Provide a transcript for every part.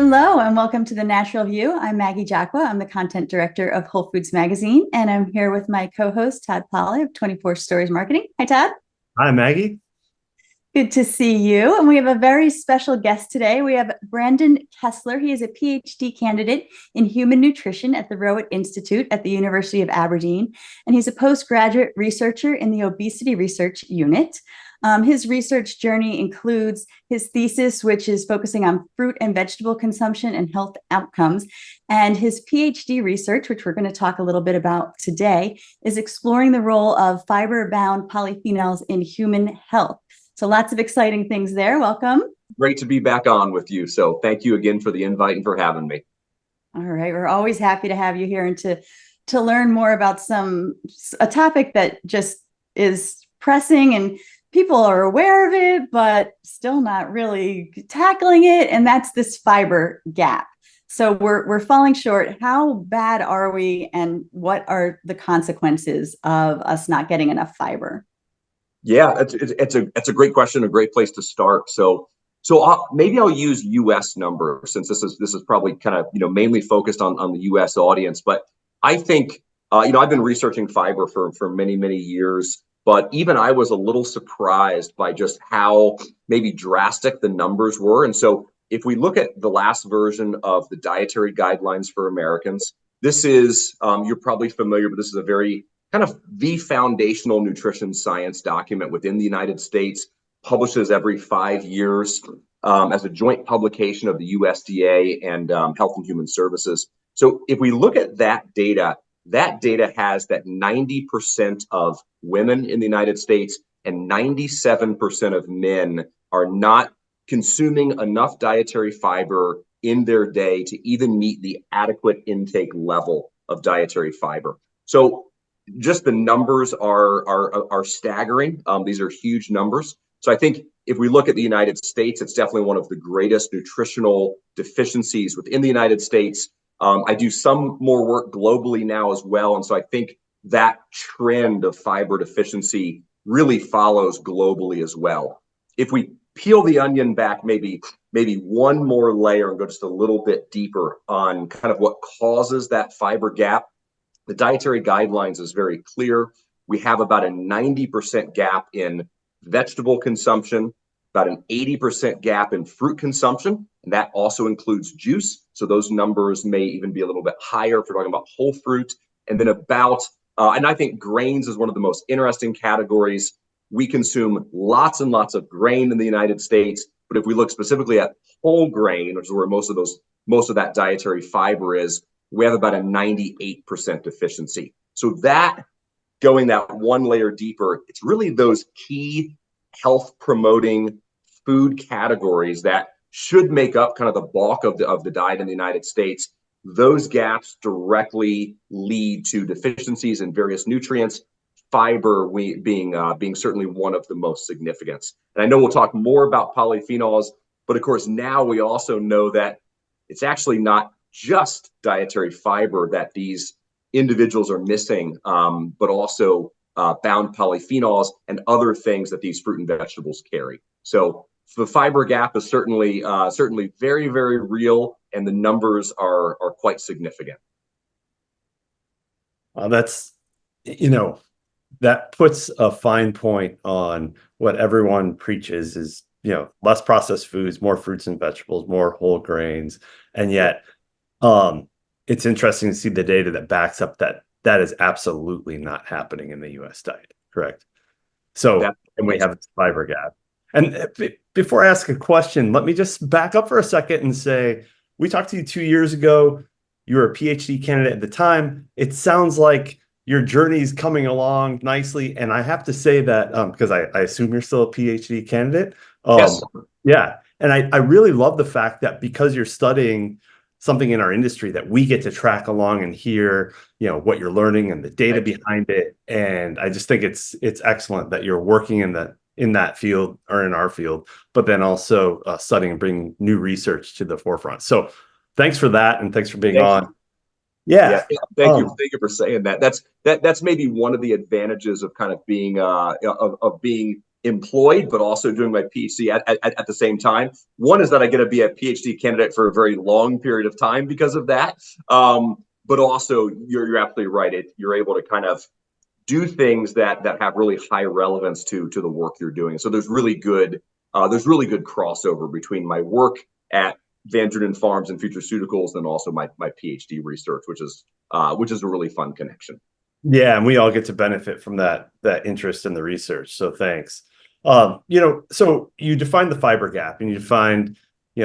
Hello and welcome to the Natural View. I'm Maggie Jacqua. I'm the content director of Whole Foods Magazine, and I'm here with my co-host Todd Polly of 24 Stories Marketing. Hi, Todd. Hi, Maggie. Good to see you. And we have a very special guest today. We have Brendan Kesler. He is a Ph.D. candidate in human nutrition at the Rowett Institute at the University of Aberdeen, and he's a postgraduate researcher in the Obesity Research Unit. His research journey includes his thesis, which is focusing on fruit and vegetable consumption and health outcomes. And his PhD research, which we're going to talk a little bit about today, is exploring the role of fiber-bound polyphenols in human health. So lots of exciting things there. Welcome. Great to be back on with you. So thank you again for the invite and for having me. All right. We're always happy to have you here and to learn more about a topic that just is pressing and people are aware of it, but still not really tackling it. And that's this fiber gap. So we're falling short. How bad are we, and what are the consequences of us not getting enough fiber? Yeah, it's a great question, a great place to start. So maybe I'll use U.S. numbers, since this is probably kind of mainly focused on the U.S. audience. But I think I've been researching fiber for many years. But even I was a little surprised by just how maybe drastic the numbers were. And so if we look at the last version of the dietary guidelines for Americans, this is, you're probably familiar, but this is a very kind of the foundational nutrition science document within the United States, publishes every 5 years as a joint publication of the USDA and Health and Human Services. So if we look at that data has that 90% of women in the United States and 97% of men are not consuming enough dietary fiber in their day to even meet the adequate intake level of dietary fiber. So just the numbers are staggering. These are huge numbers. So I think if we look at the United States, it's definitely one of the greatest nutritional deficiencies within the United States. I do some more work globally now as well. And so I think that trend of fiber deficiency really follows globally as well. If we peel the onion back maybe one more layer and go just a little bit deeper on kind of what causes that fiber gap, the dietary guidelines is very clear. We have about a 90% gap in vegetable consumption, about an 80% gap in fruit consumption, and that also includes juice. So those numbers may even be a little bit higher if we're talking about whole fruit. And then and I think grains is one of the most interesting categories. We consume lots and lots of grain in the United States, but if we look specifically at whole grain, which is where most of that dietary fiber is, we have about a 98% deficiency. So going that one layer deeper, it's really those key health promoting food categories that should make up kind of the bulk of the diet in the United States. Those gaps directly lead to deficiencies in various nutrients, fiber being certainly one of the most significant. And I know we'll talk more about polyphenols, but of course now we also know that it's actually not just dietary fiber that these individuals are missing, but also bound polyphenols and other things that these fruit and vegetables carry. So the fiber gap is certainly very real, and the numbers are quite significant. That's, that puts a fine point on what everyone preaches is, less processed foods, more fruits and vegetables, more whole grains. And yet it's interesting to see the data that backs up that is absolutely not happening in the U.S. diet, correct? So, and we have this fiber gap. And before I ask a question, let me just back up for a second and say, we talked to you 2 years ago. You were a PhD candidate at the time. It sounds like your journey is coming along nicely. And I have to say that because I assume you're still a PhD candidate. Yes. Yeah. And I really love the fact that because you're studying something in our industry that we get to track along and hear, what you're learning and the data behind it. And I just think it's excellent that you're working in that field or in our field, but then also studying and bringing new research to the forefront. So thanks for that. And thanks for being on. Yeah. Thank you for saying that. That's maybe one of the advantages of kind of being employed, but also doing my PhD at the same time. One is that I get to be a PhD candidate for a very long period of time because of that. But also, you're absolutely right. You're able to kind of do things that have really high relevance to the work you're doing. So there's really good crossover between my work at Van Drunen Farms and Futureceuticals and also my PhD research, which is a really fun connection. Yeah, and we all get to benefit from that interest in the research. So thanks. So you defined the fiber gap and you defined,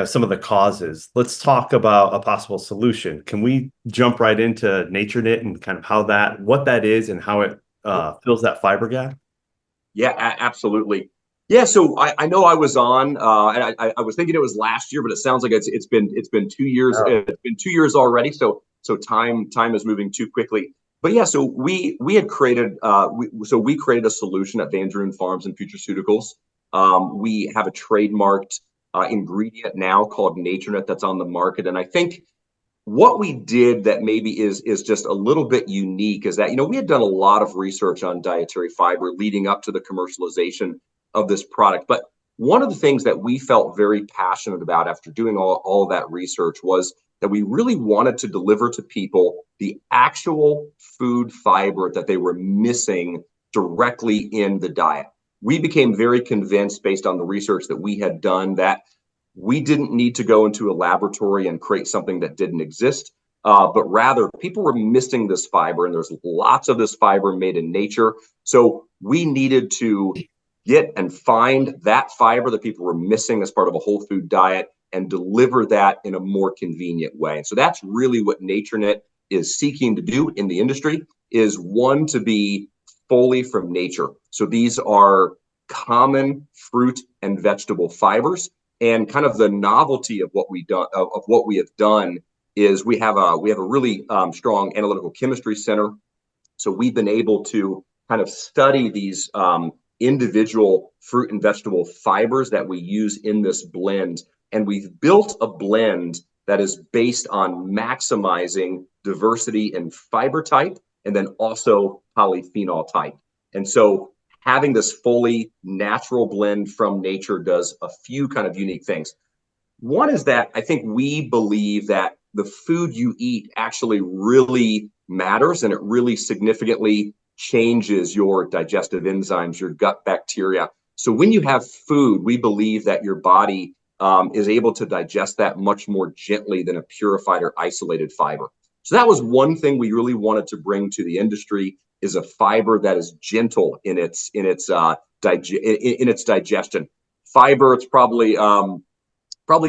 some of the causes. Let's talk about a possible solution. Can we jump right into NatureKnit and kind of what that is and how it fills that fiber gap? Yeah, absolutely. Yeah, so I know I was on, and I was thinking it was last year, but it sounds like it's been 2 years. Oh. It's been 2 years already. So time is moving too quickly. But yeah, so we had created we created a solution at Van Drunen Farms and Futureceuticals. We have a trademarked ingredient now called NatureKnit that's on the market, and I think what we did that maybe is just a little bit unique is that we had done a lot of research on dietary fiber leading up to the commercialization of this product. But one of the things that we felt very passionate about after doing all of that research was that we really wanted to deliver to people the actual food fiber that they were missing directly in the diet. We became very convinced based on the research that we had done that we didn't need to go into a laboratory and create something that didn't exist, but rather people were missing this fiber, and there's lots of this fiber made in nature. So we needed to get and find that fiber that people were missing as part of a whole food diet and deliver that in a more convenient way. And so that's really what NatureKnit is seeking to do in the industry, is one, to be fully from nature. So these are common fruit and vegetable fibers. And kind of the novelty of what we have done is we have a really strong analytical chemistry center. So we've been able to kind of study these individual fruit and vegetable fibers that we use in this blend, and we've built a blend that is based on maximizing diversity in fiber type and then also polyphenol type. And so having this fully natural blend from nature does a few kind of unique things. One is that I think we believe that the food you eat actually really matters, and it really significantly changes your digestive enzymes, your gut bacteria. So when you have food, we believe that your body is able to digest that much more gently than a purified or isolated fiber. So that was one thing we really wanted to bring to the industry, is a fiber that is gentle in its digestion. Fiber, it's probably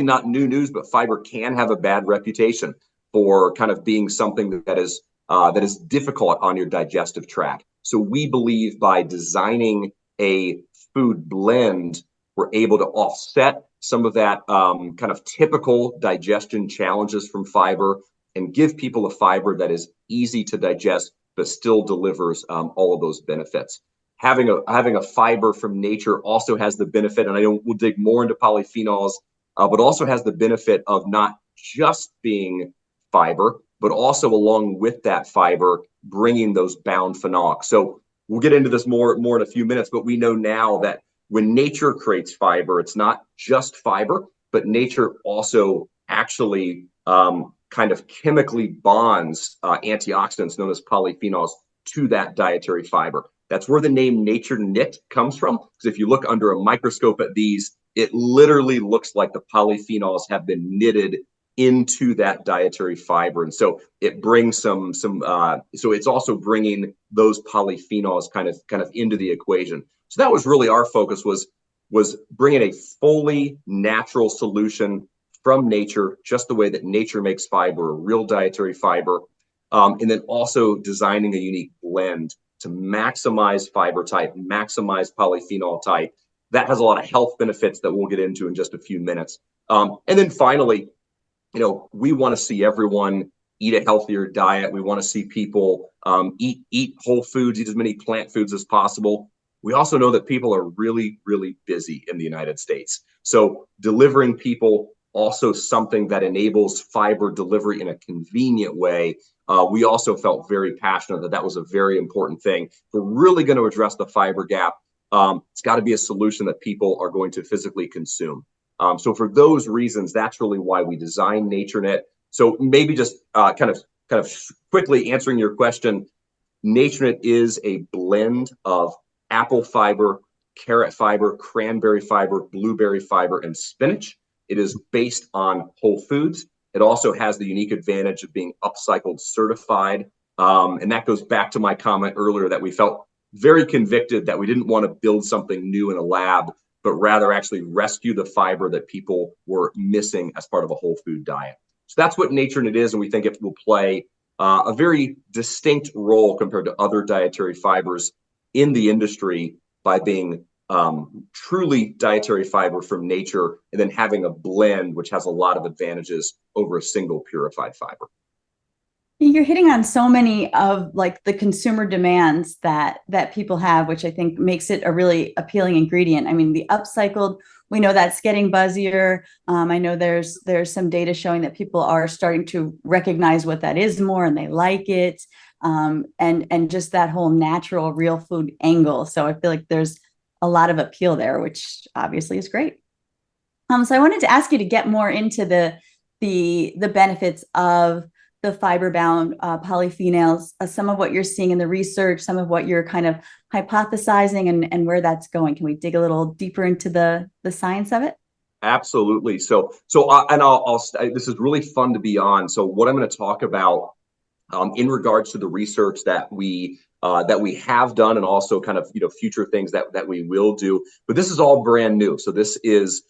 not new news, but fiber can have a bad reputation for kind of being something that is difficult on your digestive tract. So we believe by designing a food blend, we're able to offset some of that kind of typical digestion challenges from fiber and give people a fiber that is easy to digest but still delivers all of those benefits. Having a fiber from nature also has the benefit, and we'll dig more into polyphenols, but also has the benefit of not just being fiber, but also along with that fiber, bringing those bound phenolics. So we'll get into this more in a few minutes, but we know now that when nature creates fiber, it's not just fiber, but nature also actually kind of chemically bonds antioxidants known as polyphenols to that dietary fiber. That's where the name NatureKnit comes from, because if you look under a microscope at these, it literally looks like the polyphenols have been knitted into that dietary fiber. And so it brings so it's also bringing those polyphenols kind of into the equation. So that was really our focus, was bringing a fully natural solution from nature, just the way that nature makes fiber, a real dietary fiber, and then also designing a unique blend to maximize fiber type, maximize polyphenol type. That has a lot of health benefits that we'll get into in just a few minutes. And then finally, we want to see everyone eat a healthier diet. We want to see people eat whole foods, eat as many plant foods as possible. We also know that people are really, really busy in the United States. So delivering people also something that enables fiber delivery in a convenient way. We also felt very passionate that was a very important thing. We're really going to address the fiber gap. It's got to be a solution that people are going to physically consume. So for those reasons, that's really why we designed NatureKnit. So maybe just kind of quickly answering your question, NatureKnit is a blend of apple fiber, carrot fiber, cranberry fiber, blueberry fiber, and spinach. It is based on whole foods. It also has the unique advantage of being upcycled certified. And that goes back to my comment earlier that we felt very convicted that we didn't want to build something new in a lab, but rather actually rescue the fiber that people were missing as part of a whole food diet. So that's what NatureKnit is, and we think it will play a very distinct role compared to other dietary fibers in the industry by being truly dietary fiber from nature and then having a blend which has a lot of advantages over a single purified fiber. You're hitting on so many of like the consumer demands that people have, which I think makes it a really appealing ingredient. I mean, the upcycled, we know that's getting buzzier. I know there's some data showing that people are starting to recognize what that is more and they like it. And just that whole natural real food angle. So I feel like there's a lot of appeal there, which obviously is great. So I wanted to ask you to get more into the benefits of the fiber-bound polyphenols, some of what you're seeing in the research, some of what you're kind of hypothesizing and where that's going. Can we dig a little deeper into the science of it? Absolutely. So I'll this is really fun to be on. So what I'm going to talk about in regards to the research that we have done and also kind of future things that we will do, but this is all brand new. So this is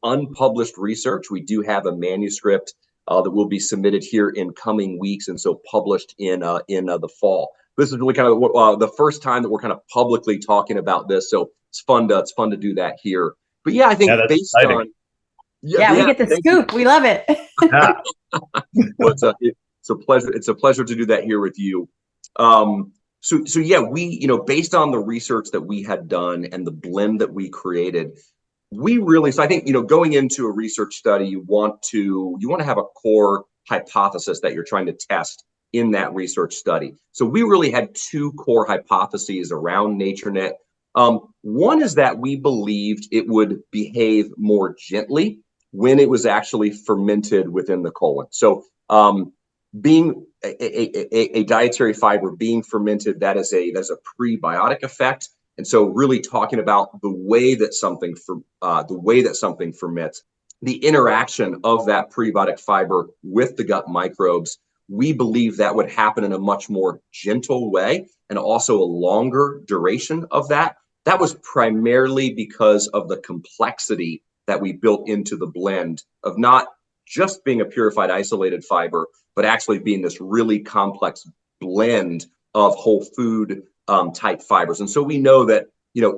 unpublished research. We do have a manuscript that will be submitted here in coming weeks, and so published in the fall. This is really kind of the first time that we're kind of publicly talking about this, so it's fun to do that here. But yeah, I think based exciting. On we get the scoop. We love it. Yeah. Well, it's a pleasure. It's a pleasure to do that here with you. So yeah, we based on the research that we had done and the blend that we created. So I think, going into a research study, you want to have a core hypothesis that you're trying to test in that research study. So we really had two core hypotheses around NatureKnit. One is that we believed it would behave more gently when it was actually fermented within the colon. So being a dietary fiber being fermented, that is a prebiotic effect. And so really talking about the way that something ferments, the interaction of that prebiotic fiber with the gut microbes, we believe that would happen in a much more gentle way and also a longer duration of that. That was primarily because of the complexity that we built into the blend of not just being a purified isolated fiber, but actually being this really complex blend of whole food type fibers. And so we know that,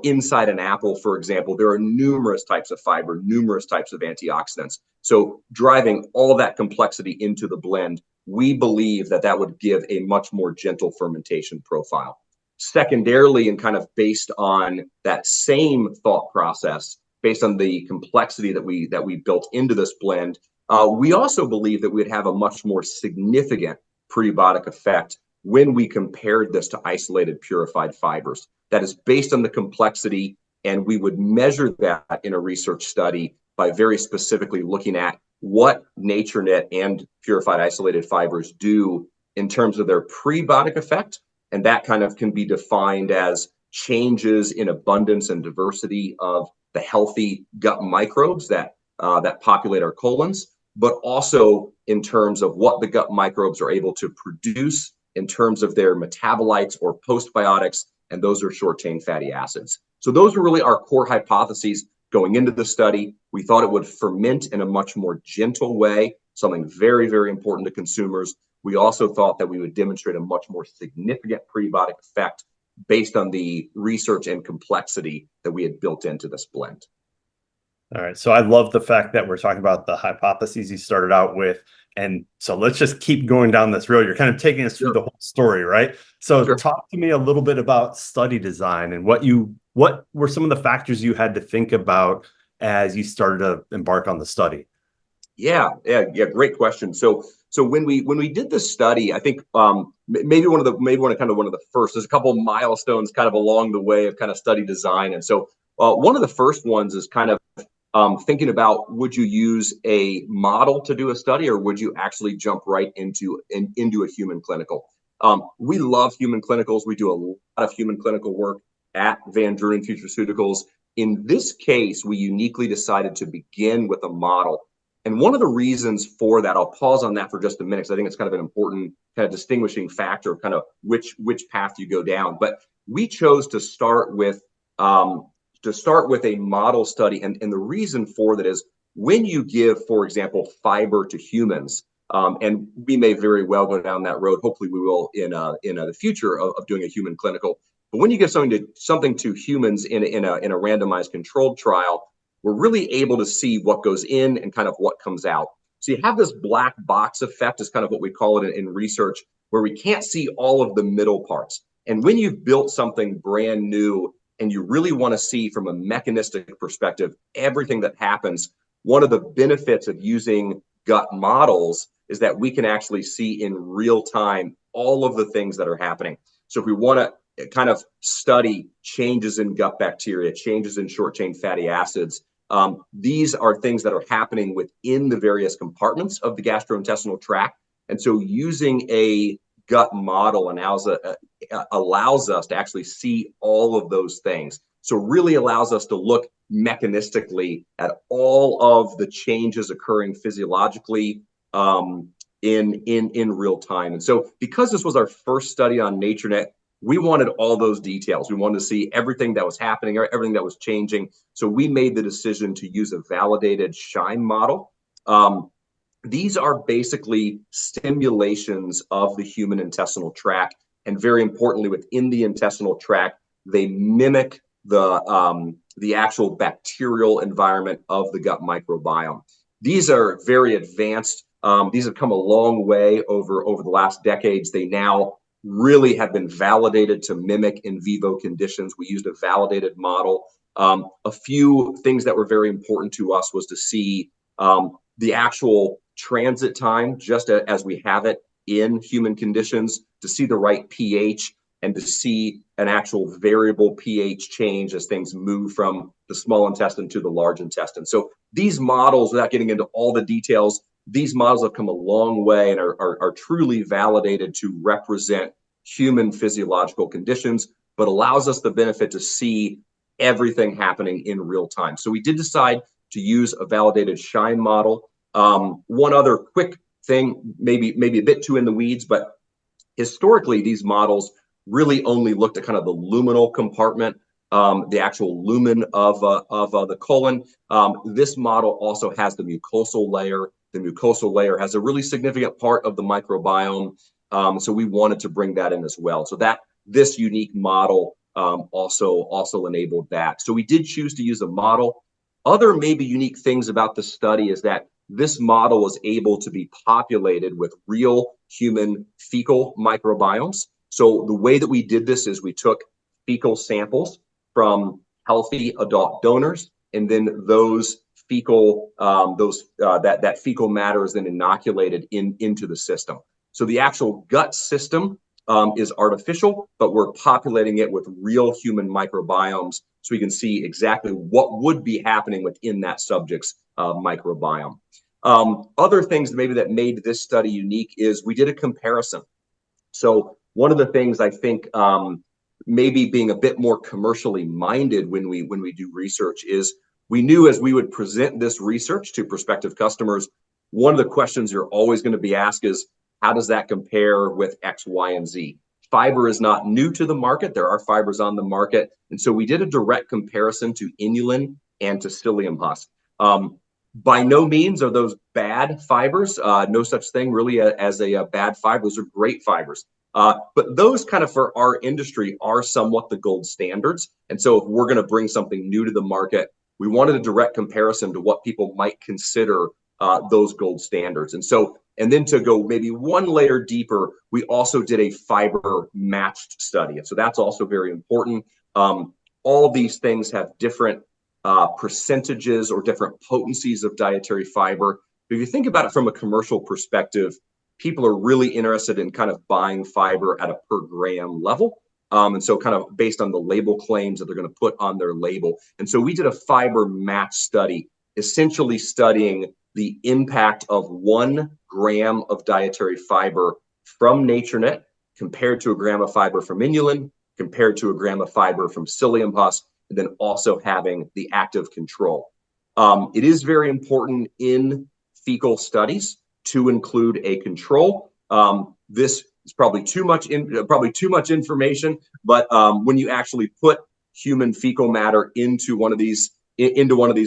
inside an apple, for example, there are numerous types of fiber, numerous types of antioxidants. So driving all that complexity into the blend, we believe that would give a much more gentle fermentation profile. Secondarily, and kind of based on that same thought process, based on the complexity that we built into this blend, we also believe that we'd have a much more significant prebiotic effect when we compared this to isolated purified fibers. That is based on the complexity, and we would measure that in a research study by very specifically looking at what NatureKnit and purified isolated fibers do in terms of their prebiotic effect, and that kind of can be defined as changes in abundance and diversity of the healthy gut microbes that populate our colons, but also in terms of what the gut microbes are able to produce in terms of their metabolites or postbiotics, and those are short-chain fatty acids. So those are really our core hypotheses going into the study. We thought it would ferment in a much more gentle way, something very, very important to consumers. We also thought that we would demonstrate a much more significant prebiotic effect based on the research and complexity that we had built into this blend. All right. So I love the fact that we're talking about the hypotheses you started out with. And so let's just keep going down this road. You're kind of taking us through the whole story, right? So talk to me a little bit about study design and what were some of the factors you had to think about as you started to embark on the study? Yeah. Great question. So when we did this study, I think maybe one of the first. There's a couple of milestones kind of along the way of kind of study design. And so one of the first ones is kind of thinking about, would you use a model to do a study, or would you actually jump right into a human clinical? We love human clinicals. We do a lot of human clinical work at Van Drunen Futureceuticals. In this case, we uniquely decided to begin with a model. And one of the reasons for that, I'll pause on that for just a minute, because I think it's kind of an important kind of distinguishing factor of kind of which path you go down. But we chose to start with a model study. And the reason for that is, when you give, for example, fiber to humans, and we may very well go down that road. Hopefully we will in the future of doing a human clinical. But when you give something to humans in a randomized controlled trial, we're really able to see what goes in and kind of what comes out. So you have this black box effect, is kind of what we call it in research, where we can't see all of the middle parts. And when you've built something brand new and you really want to see from a mechanistic perspective everything that happens, one of the benefits of using gut models is that we can actually see in real time all of the things that are happening. So if we want to kind of study changes in gut bacteria, changes in short chain fatty acids, these are things that are happening within the various compartments of the gastrointestinal tract. And so using a gut model allows us to actually see all of those things. So really allows us to look mechanistically at all of the changes occurring physiologically in real time. And so because this was our first study on NatureKnit, we wanted all those details. We wanted to see everything that was happening, or everything that was changing. So we made the decision to use a validated SHINE model. These are basically stimulations of the human intestinal tract. And very importantly, within the intestinal tract, they mimic the actual bacterial environment of the gut microbiome. These are very advanced. These have come a long way over the last decades. They now really have been validated to mimic in vivo conditions. We used a validated model. A few things that were very important to us was to see the actual transit time, just as we have it in human conditions, to see the right pH, and to see an actual variable pH change as things move from the small intestine to the large intestine. So these models, without getting into all the details, these models have come a long way and are truly validated to represent human physiological conditions, but allows us the benefit to see everything happening in real time. So we did decide to use a validated SHINE model. One other quick thing, maybe a bit too in the weeds, but historically these models really only looked at kind of the luminal compartment, the actual lumen of the colon. This model also has the mucosal layer. The mucosal layer has a really significant part of the microbiome. So we wanted to bring that in as well. So that this unique model also enabled that. So we did choose to use a model. Other maybe unique things about the study is that this model was able to be populated with real human fecal microbiomes. So the way that we did this is we took fecal samples from healthy adult donors, and then those fecal that fecal matter is then inoculated into the system. So the actual gut system is artificial, but we're populating it with real human microbiomes, so we can see exactly what would be happening within that subject's microbiome. Other things maybe that made this study unique is we did a comparison. So one of the things I think maybe being a bit more commercially minded when we do research is, we knew as we would present this research to prospective customers, one of the questions you're always going to be asked is, how does that compare with X, Y, and Z? Fiber is not new to the market. There are fibers on the market. And so we did a direct comparison to inulin and to psyllium husk. By no means are those bad fibers. No such thing really as a bad fiber. Those are great fibers. But those kind of for our industry are somewhat the gold standards. And so if we're going to bring something new to the market, we wanted a direct comparison to what people might consider those gold standards. And then to go maybe one layer deeper, we also did a fiber matched study. And so that's also very important. All these things have different percentages or different potencies of dietary fiber. But if you think about it from a commercial perspective, people are really interested in kind of buying fiber at a per gram level. And so kind of based on the label claims that they're going to put on their label. And so we did a fiber match study, essentially studying the impact of 1 gram of dietary fiber from NatureKnit compared to a gram of fiber from inulin, compared to a gram of fiber from psyllium husk, and then also having the active control. It is very important in fecal studies to include a control. This is probably too much information, but when you actually put human fecal matter into one of these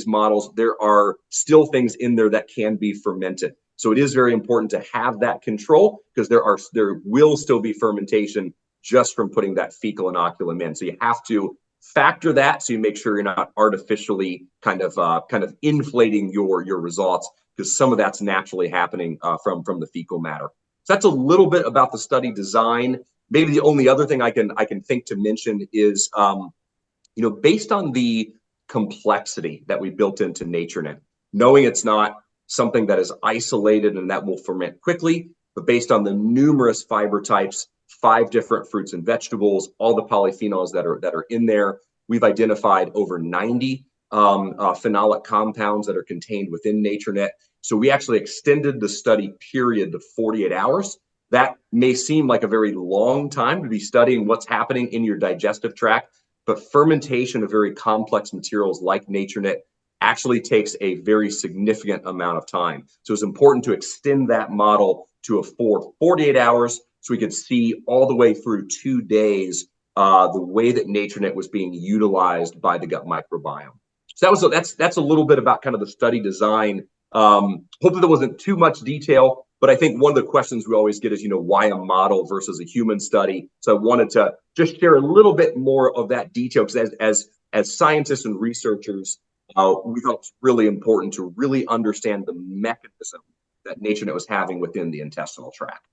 models, there are still things in there that can be fermented. So it is very important to have that control, because there will still be fermentation just from putting that fecal inoculum in. So you have to factor that, so you make sure you're not artificially kind of inflating your results, because some of that's naturally happening from the fecal matter. So that's a little bit about the study design. Maybe the only other thing I can think to mention is, based on the complexity that we built into NatureKnit, knowing it's not something that is isolated and that will ferment quickly, but based on the numerous fiber types, 5 different fruits and vegetables, all the polyphenols that are in there, we've identified over 90 phenolic compounds that are contained within NatureKnit. So we actually extended the study period to 48 hours. That may seem like a very long time to be studying what's happening in your digestive tract, but fermentation of very complex materials like NatureKnit actually takes a very significant amount of time. So it's important to extend that model to 48 hours, so we could see all the way through 2 days the way that NatureKnit was being utilized by the gut microbiome. So that's a little bit about kind of the study design. Hopefully there wasn't too much detail, but I think one of the questions we always get is, why a model versus a human study? So I wanted to just share a little bit more of that detail, because as scientists and researchers, we thought it's really important to really understand the mechanism that NatureKnit was having within the intestinal tract.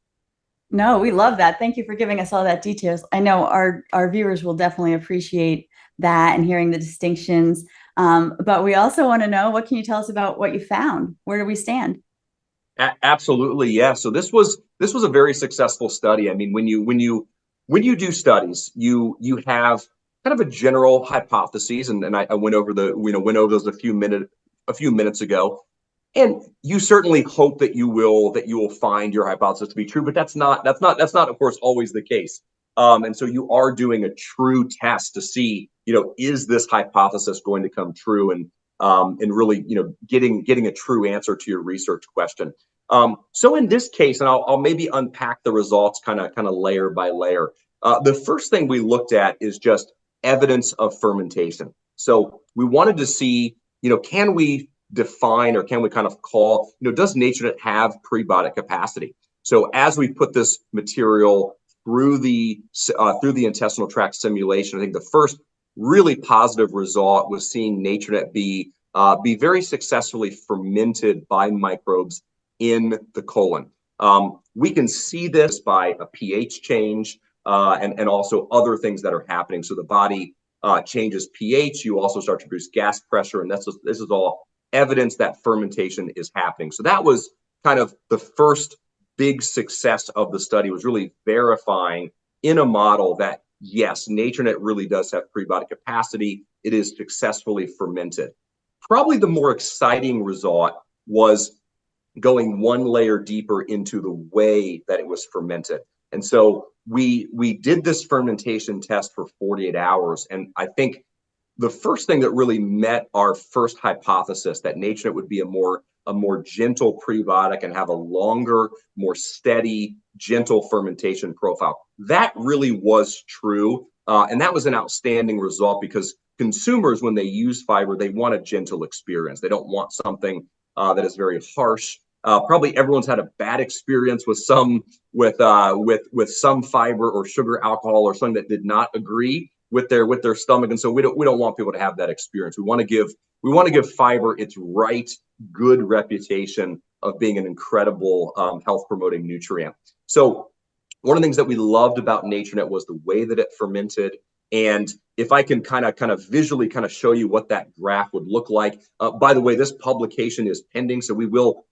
No, we love that. Thank you for giving us all that details. I know our viewers will definitely appreciate that and hearing the distinctions. But we also want to know, what can you tell us about what you found? Where do we stand? Absolutely, yeah. So this was a very successful study. I mean, when you do studies, you have kind of a general hypotheses, and I went over those a few minutes ago. And you certainly hope that you will find your hypothesis to be true, but that's not of course always the case. And so you are doing a true test to see, is this hypothesis going to come true, and really, getting a true answer to your research question. So in this case, and I'll maybe unpack the results kind of layer by layer. The first thing we looked at is just evidence of fermentation. So we wanted to see, can we define, or can we kind of call, does NatureKnit have prebiotic capacity? So as we put this material through the intestinal tract simulation, I think the first really positive result was seeing NatureKnit be very successfully fermented by microbes in the colon. We can see this by a pH change and also other things that are happening. So the body changes pH. You also start to produce gas pressure, and this is all evidence that fermentation is happening. So that was kind of the first big success of the study, was really verifying in a model that, yes, NatureKnit really does have prebiotic capacity. It is successfully fermented. Probably the more exciting result was going one layer deeper into the way that it was fermented. And so we did this fermentation test for 48 hours. And I think the first thing that really met our first hypothesis, that NatureKnit would be a more gentle prebiotic and have a longer, more steady, gentle fermentation profile, that really was true. And that was an outstanding result, because consumers, when they use fiber, they want a gentle experience. They don't want something that is very harsh. Probably everyone's had a bad experience with some fiber or sugar, alcohol, or something that did not agree with their stomach, and so we don't want people to have that experience. We want to give fiber its right good reputation of being an incredible health promoting nutrient. So one of the things that we loved about NatureKnit was the way that it fermented. And if I can kind of visually kind of show you what that graph would look like. By the way, this publication is pending, so we will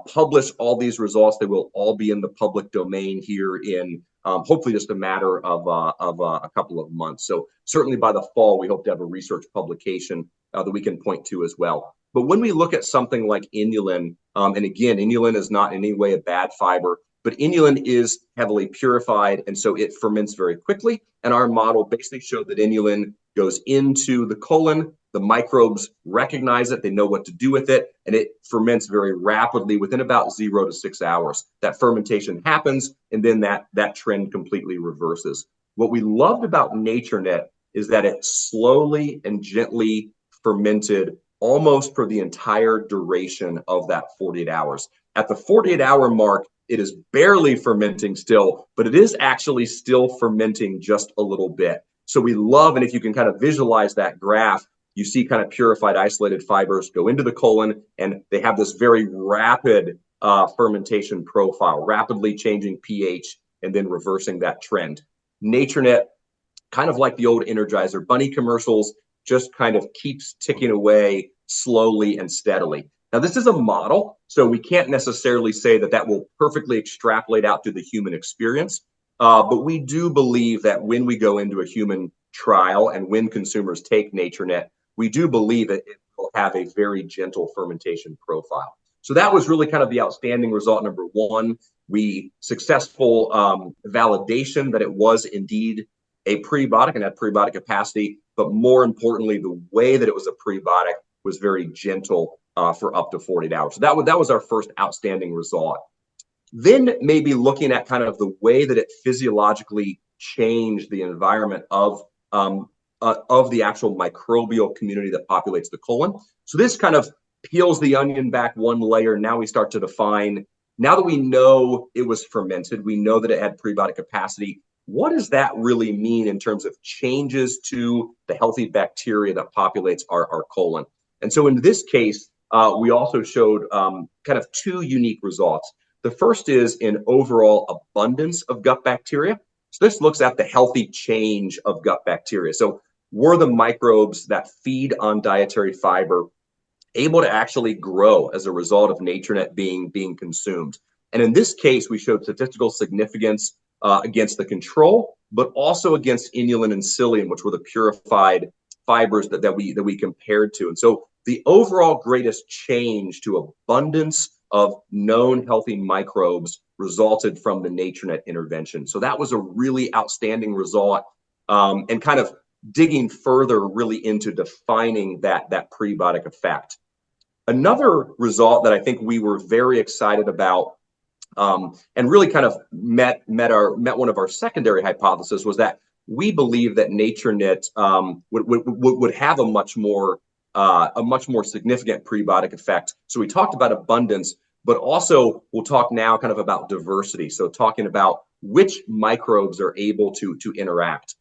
publish all these results. They will all be in the public domain here in hopefully just a matter of a couple of months. So certainly by the fall, we hope to have a research publication that we can point to as well. But when we look at something like inulin, and again, inulin is not in any way a bad fiber, but inulin is heavily purified, and so it ferments very quickly. And our model basically showed that inulin goes into the colon, the microbes recognize it, they know what to do with it, and it ferments very rapidly within about 0 to 6 hours. That fermentation happens, and then that trend completely reverses. What we loved about NatureKnit is that it slowly and gently fermented almost for the entire duration of that 48 hours. At the 48-hour mark, it is barely fermenting still, but it is actually still fermenting just a little bit. So we love, and if you can kind of visualize that graph, you see kind of purified isolated fibers go into the colon, and they have this very rapid fermentation profile, rapidly changing pH and then reversing that trend. NatureKnit, kind of like the old Energizer Bunny commercials, just kind of keeps ticking away slowly and steadily. Now, this is a model, so we can't necessarily say that that will perfectly extrapolate out to the human experience, but we do believe that when we go into a human trial and when consumers take NatureKnit, we do believe that it will have a very gentle fermentation profile. So that was really kind of the outstanding result number one. We successful validation that it was indeed a prebiotic and had prebiotic capacity, but more importantly, the way that it was a prebiotic was very gentle for up to 48 hours. So that was our first outstanding result. Then maybe looking at kind of the way that it physiologically changed the environment of the actual microbial community that populates the colon. So this kind of peels the onion back one layer. Now we start to define, now that we know it was fermented, we know that it had prebiotic capacity, what does that really mean in terms of changes to the healthy bacteria that populates our colon? And so in this case, we also showed kind of two unique results. The first is in overall abundance of gut bacteria. So this looks at the healthy change of gut bacteria. So were the microbes that feed on dietary fiber able to actually grow as a result of NatureKnit being consumed? And in this case, we showed statistical significance against the control, but also against inulin and psyllium, which were the purified fibers that we compared to. And so the overall greatest change to abundance of known healthy microbes resulted from the NatureKnit intervention. So that was a really outstanding result, and kind of digging further really into defining that prebiotic effect. Another result that I think we were very excited about, and really kind of met one of our secondary hypotheses, was that we believe that NatureKnit would have a much more significant prebiotic effect. So we talked about abundance, but also we'll talk now kind of about diversity. So talking about which microbes are able to interact.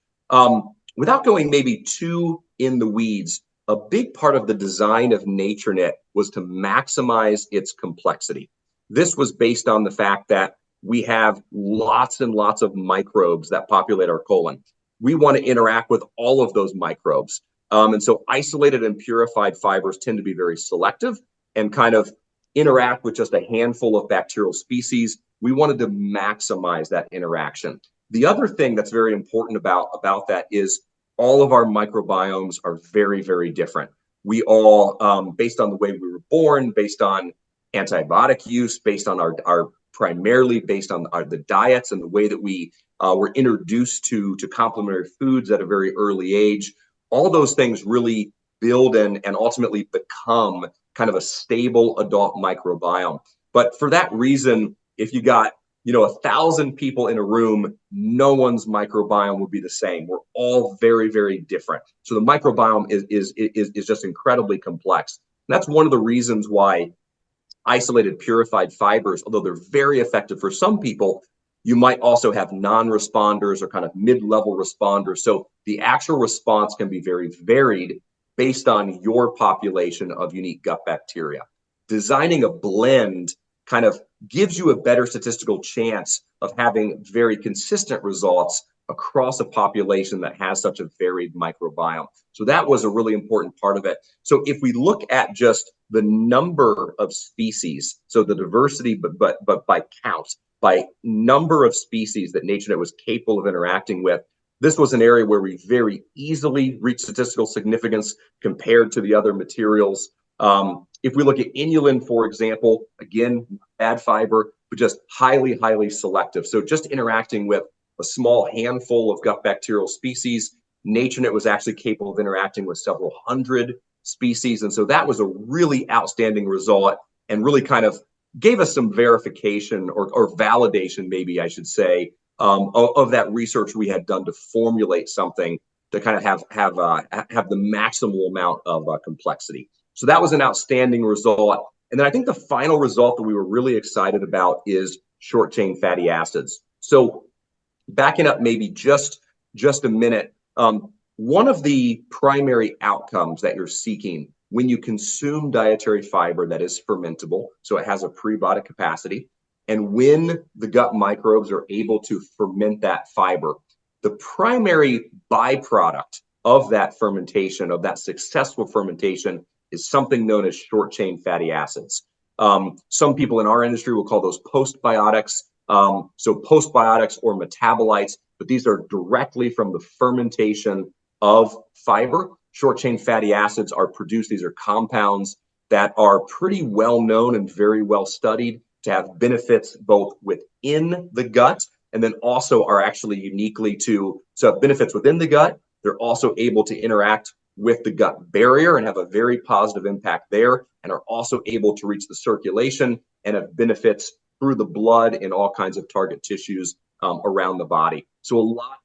Without going maybe too in the weeds, a big part of the design of NatureKnit was to maximize its complexity. This was based on the fact that we have lots and lots of microbes that populate our colon. We want to interact with all of those microbes. And so isolated and purified fibers tend to be very selective and kind of interact with just a handful of bacterial species. We wanted to maximize that interaction. The other thing that's very important about that is all of our microbiomes are very, very different. We all, based on the way we were born, based on antibiotic use, based on our primarily based on the diets and the way that we were introduced to complementary foods at a very early age, all those things really build and ultimately become kind of a stable adult microbiome. But for that reason, if you got 1,000 people in a room, no one's microbiome would be the same. We're all very, very different. So the microbiome is just incredibly complex. And that's one of the reasons why isolated purified fibers, although they're very effective for some people, you might also have non-responders or kind of mid-level responders. So the actual response can be very varied based on your population of unique gut bacteria. Designing a blend kind of gives you a better statistical chance of having very consistent results across a population that has such a varied microbiome. So that was a really important part of it. So if we look at just the number of species, so the diversity, but by count, by number of species that NatureKnit was capable of interacting with, this was an area where we very easily reached statistical significance compared to the other materials. If we look at inulin, for example, again, bad fiber, but just highly, highly selective. So just interacting with a small handful of gut bacterial species, NatureKnit was actually capable of interacting with several hundred species. And so that was a really outstanding result and really kind of gave us some verification or validation, maybe I should say, of that research we had done to formulate something to kind of have the maximal amount of complexity. So that was an outstanding result. And then I think the final result that we were really excited about is short chain fatty acids. So backing up maybe just a minute, one of the primary outcomes that you're seeking when you consume dietary fiber that is fermentable, so it has a prebiotic capacity, and when the gut microbes are able to ferment that fiber, the primary byproduct of that fermentation, of that successful fermentation, is something known as short chain fatty acids. Some people in our industry will call those postbiotics. So postbiotics or metabolites, but these are directly from the fermentation of fiber. Short chain fatty acids are produced. These are compounds that are pretty well known and very well studied to have benefits both within the gut and then also are actually uniquely to have benefits within the gut. They're also able to interact with the gut barrier and have a very positive impact there, and are also able to reach the circulation and have benefits through the blood in all kinds of target tissues around the body. So a lot of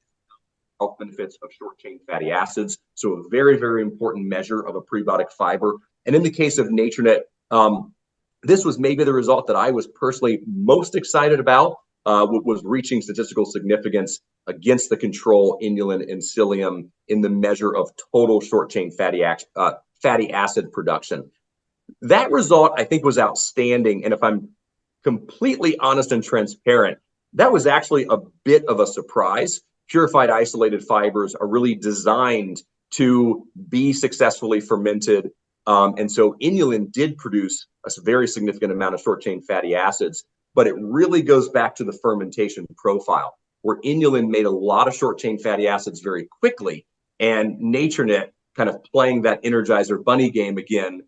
health benefits of short chain fatty acids. So a very, very important measure of a prebiotic fiber. And in the case of NatureKnit, this was maybe the result that I was personally most excited about, was reaching statistical significance against the control inulin and psyllium in the measure of total short chain fatty acid production. That result, I think, was outstanding. And if I'm completely honest and transparent, that was actually a bit of a surprise. Purified isolated fibers are really designed to be successfully fermented. And so inulin did produce a very significant amount of short chain fatty acids, but it really goes back to the fermentation profile, where inulin made a lot of short chain fatty acids very quickly, and NatureKnit, kind of playing that Energizer Bunny game again,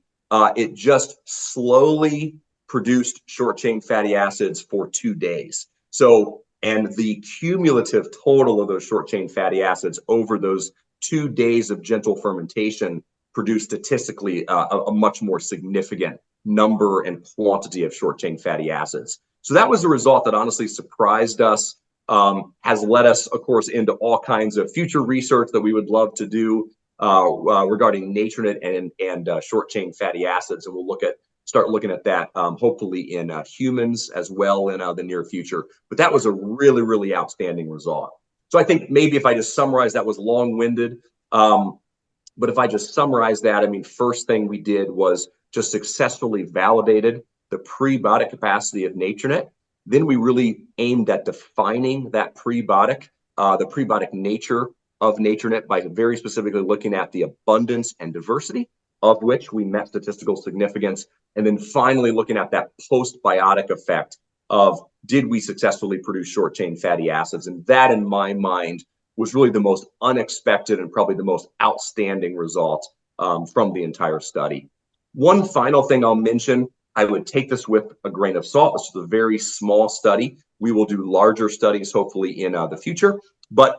it just slowly produced short chain fatty acids for 2 days. So, and the cumulative total of those short chain fatty acids over those 2 days of gentle fermentation produced statistically a much more significant number and quantity of short chain fatty acids. So that was a result that honestly surprised us, has led us, of course, into all kinds of future research that we would love to do regarding NatureKnit and short chain fatty acids, and we'll start looking at that hopefully in humans as well in the near future. But that was a really, really outstanding result. So I think maybe if I just summarize, that was long-winded, but if I just summarize that, I mean, first thing we did was just successfully validated the prebiotic capacity of NatureKnit. Then we really aimed at defining that prebiotic, the prebiotic nature of NatureKnit by very specifically looking at the abundance and diversity of which we met statistical significance. And then finally looking at that postbiotic effect of, did we successfully produce short chain fatty acids? And that, in my mind, was really the most unexpected and probably the most outstanding result from the entire study. One final thing I'll mention, I would take this with a grain of salt. This is a very small study. We will do larger studies hopefully in the future. But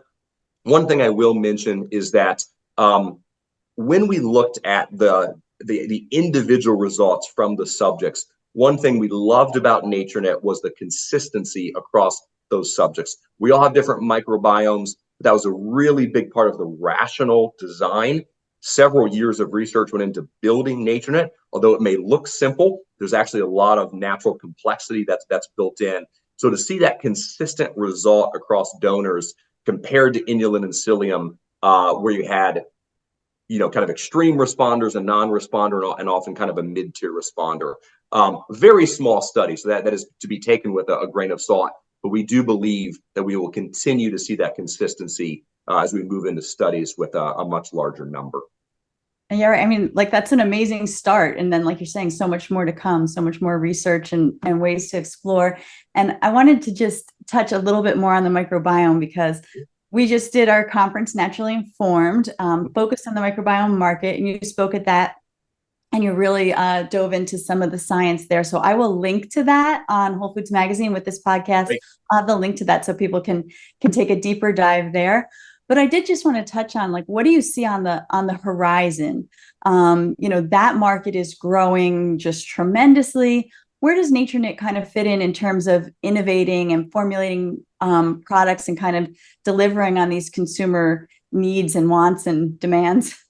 one thing I will mention is that when we looked at the individual results from the subjects, one thing we loved about NatureKnit was the consistency across those subjects. We all have different microbiomes. That was a really big part of the rational design. Several years of research went into building NatureKnit. Although it may look simple, there's actually a lot of natural complexity that's built in. So to see that consistent result across donors compared to inulin and psyllium, where you had, kind of extreme responders and non-responder and often kind of a mid-tier responder. Very small study, so that is to be taken with a grain of salt. but we do believe that we will continue to see that consistency as we move into studies with a much larger number. And yeah, right. I mean, like that's an amazing start. And then, like you're saying, so much more to come, so much more research and ways to explore. And I wanted to just touch a little bit more on the microbiome because we just did our conference, Naturally Informed, focused on the microbiome market. And you spoke at that and you really dove into some of the science there. So I will link to that on Whole Foods Magazine with this podcast. Great. I'll have the link to that so people can take a deeper dive there. But I did just want to touch on, like, what do you see on the horizon? That market is growing just tremendously. Where does NatureKnit kind of fit in terms of innovating and formulating products and kind of delivering on these consumer needs and wants and demands?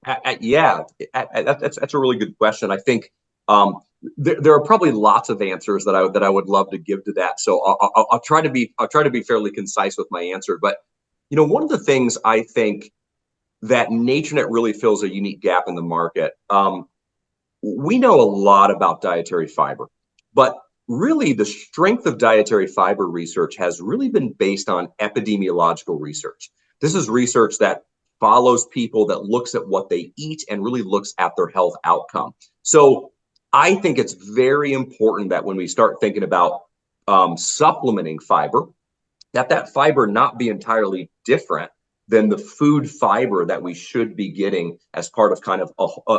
That's a really good question. I think there are probably lots of answers that I would love to give to that. So I'll try to be fairly concise with my answer. But one of the things I think that NatureKnit really fills a unique gap in the market. We know a lot about dietary fiber, but really the strength of dietary fiber research has really been based on epidemiological research. This is research that follows people, that looks at what they eat and really looks at their health outcome. So I think it's very important that when we start thinking about supplementing fiber, that fiber not be entirely different than the food fiber that we should be getting as part of kind of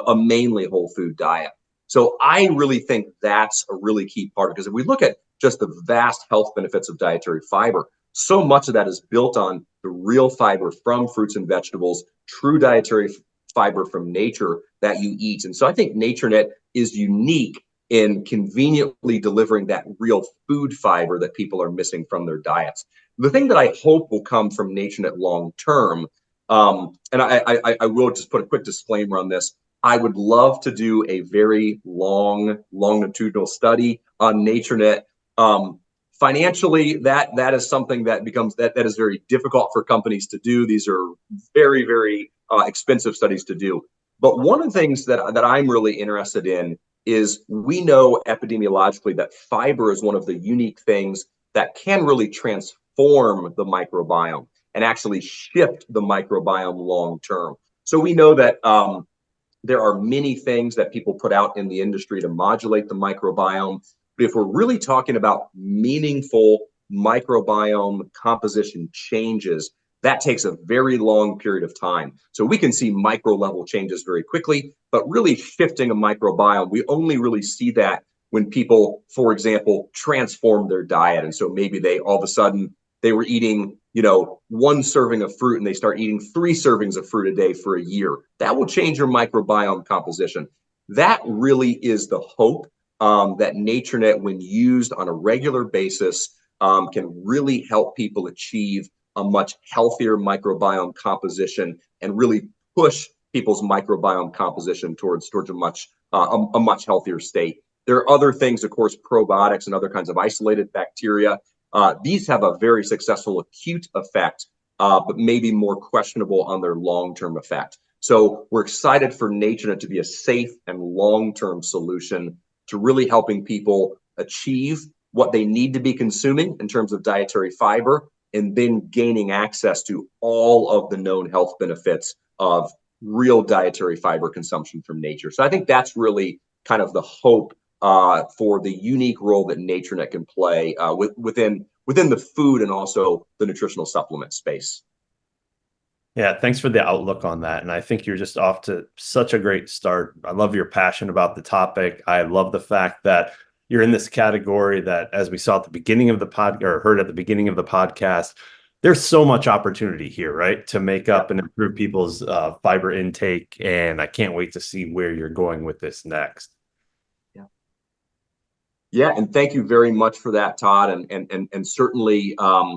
a mainly whole food diet. So I really think that's a really key part, because if we look at just the vast health benefits of dietary fiber, so much of that is built on the real fiber from fruits and vegetables, true dietary fiber from nature that you eat. And so I think NatureKnit is unique in conveniently delivering that real food fiber that people are missing from their diets. The thing that I hope will come from NatureKnit long term, and I will just put a quick disclaimer on this, I would love to do a very longitudinal study on NatureKnit. Financially, that is something that is very difficult for companies to do. These are very, very expensive studies to do. But one of the things that I'm really interested in is, we know epidemiologically that fiber is one of the unique things that can really transform the microbiome and actually shift the microbiome long term. So we know that there are many things that people put out in the industry to modulate the microbiome. But if we're really talking about meaningful microbiome composition changes, that takes a very long period of time. So we can see micro level changes very quickly, but really shifting a microbiome, we only really see that when people, for example, transform their diet. And so maybe they all of a sudden they were eating, one serving of fruit and they start eating 3 servings of fruit a day for a year. That will change your microbiome composition. That really is the hope that NatureKnit, when used on a regular basis, can really help people achieve a much healthier microbiome composition and really push people's microbiome composition towards a much healthier state. There are other things, of course, probiotics and other kinds of isolated bacteria. These have a very successful acute effect, but maybe more questionable on their long-term effect. So we're excited for NatureKnit to be a safe and long-term solution to really helping people achieve what they need to be consuming in terms of dietary fiber, and then gaining access to all of the known health benefits of real dietary fiber consumption from nature. So I think that's really kind of the hope for the unique role that NatureKnit can play within the food and also the nutritional supplement space. Yeah, thanks for the outlook on that. And I think you're just off to such a great start. I love your passion about the topic. I love the fact that you're in this category that, as we saw at the beginning of the heard at the beginning of the podcast, there's so much opportunity here, right, to make up and improve people's fiber intake. And I can't wait to see where you're going with this next. Yeah, and thank you very much for that, Todd. And certainly, I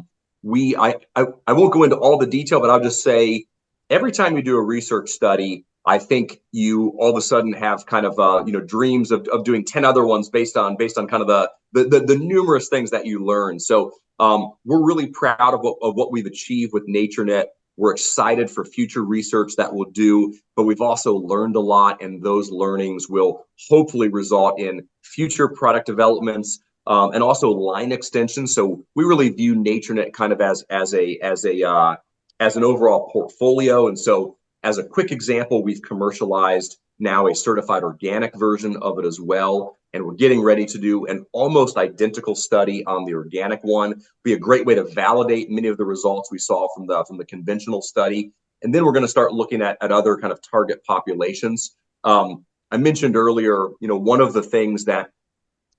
won't go into all the detail, but I'll just say, every time you do a research study, I think you all of a sudden have kind of dreams of doing 10 other ones based on kind of the numerous things that you learn. So we're really proud of what we've achieved with NatureKnit. We're excited for future research that we'll do, but we've also learned a lot, and those learnings will hopefully result in future product developments, and also line extensions. So we really view NatureKnit kind of as an overall portfolio. And so as a quick example, we've commercialized now a certified organic version of it as well. And we're getting ready to do an almost identical study on the organic one. Be a great way to validate many of the results we saw from the conventional study. And then we're going to start looking at other kind of target populations. I mentioned earlier, one of the things that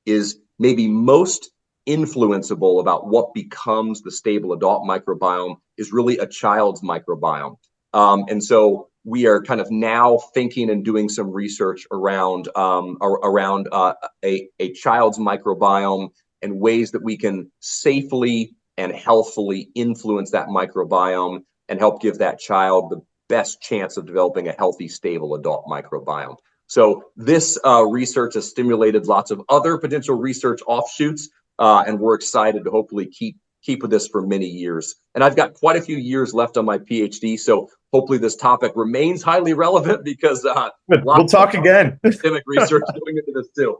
is maybe most influenceable about what becomes the stable adult microbiome is really a child's microbiome. And so we are kind of now thinking and doing some research around a child's microbiome and ways that we can safely and healthfully influence that microbiome and help give that child the best chance of developing a healthy, stable adult microbiome. So this research has stimulated lots of other potential research offshoots, and we're excited to hopefully keep with this for many years. And I've got quite a few years left on my PhD, so hopefully this topic remains highly relevant because we'll talk again. Academic research going into this too.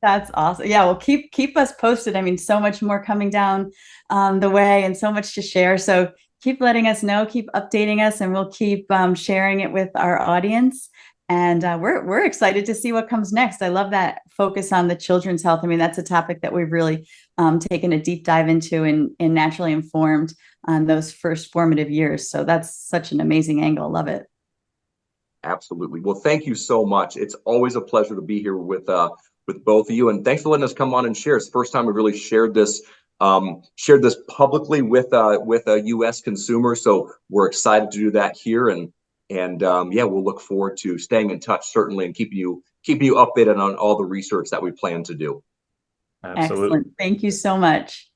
That's awesome. Yeah, well, keep us posted. I mean, so much more coming down the way and so much to share. So keep letting us know, keep updating us, and we'll keep sharing it with our audience. And we're excited to see what comes next. I love that focus on the children's health. I mean, that's a topic that we've really taken a deep dive into in Naturally Informed on those first formative years. So that's such an amazing angle. Love it. Absolutely. Well, thank you so much. It's always a pleasure to be here with both of you. And thanks for letting us come on and share. It's the first time we really shared this publicly with a U.S. consumer. So we're excited to do that here. And yeah, we'll look forward to staying in touch, certainly, and keeping you updated on all the research that we plan to do. Absolutely. Excellent. Thank you so much.